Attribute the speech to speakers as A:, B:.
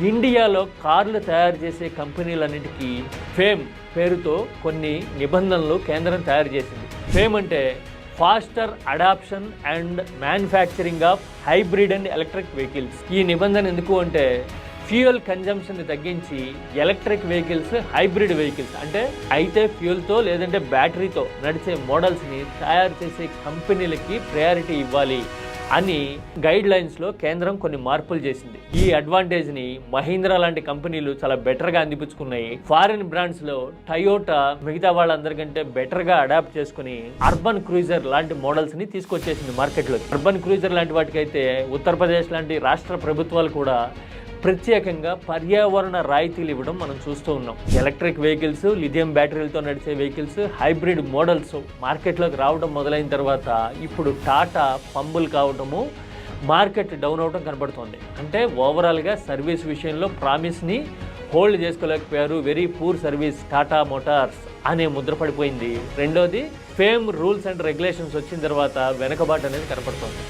A: ఇండియాలో కార్లు తయారు చేసే కంపెనీలన్నిటికీ ఫేమ్ పేరుతో కొన్ని నిబంధనలు కేంద్రం తయారు చేసింది. ఫేమ్ అంటే faster adoption and manufacturing of hybrid and electric vehicles. ఈ నిబంధన ఎందుకు అంటే ఫ్యూయల్ కన్జంప్షన్ని తగ్గించి ఎలక్ట్రిక్ వెహికల్స్, హైబ్రిడ్ వెహికల్స్ అంటే అయితే ఫ్యూయల్తో లేదంటే బ్యాటరీతో నడిచే మోడల్స్ని తయారు చేసే కంపెనీలకి ప్రయారిటీ ఇవ్వాలి అని గైడ్ లైన్స్లో కేంద్రం కొన్ని మార్పులు చేసింది. ఈ అడ్వాంటేజ్ని మహీంద్రా లాంటి కంపెనీలు చాలా బెటర్గా అందిపుచ్చుకున్నాయి. ఫారిన్ బ్రాండ్స్లో టయోటా మిగతా వాళ్ళందరికంటే బెటర్గా అడాప్ట్ చేసుకుని అర్బన్ క్రూజర్ లాంటి మోడల్స్ని తీసుకొచ్చేసింది మార్కెట్లోకి. అర్బన్ క్రూజర్ లాంటి వాటికైతే ఉత్తరప్రదేశ్ లాంటి రాష్ట్ర ప్రభుత్వాలు కూడా ప్రత్యేకంగా పర్యావరణ రాయితీలు ఇవ్వడం మనం చూస్తూ ఉన్నాం. ఎలక్ట్రిక్ వెహికల్స్, లిథియం బ్యాటరీలతో నడిచే వెహికల్స్, హైబ్రిడ్ మోడల్స్ మార్కెట్లోకి రావడం మొదలైన తర్వాత ఇప్పుడు టాటా పంబుల్ కావడము, మార్కెట్ డౌన్ అవడం కనబడుతోంది. అంటే ఓవరాల్గా సర్వీస్ విషయంలో ప్రామిస్ని హోల్డ్ చేసుకోలేకపోయారు. Very poor service Tata Motors అనే ముద్ర పడిపోయింది. రెండోది ఫేమ్ రూల్స్ అండ్ రెగ్యులేషన్స్ వచ్చిన తర్వాత వెనకబాటు అనేది కనపడుతోంది.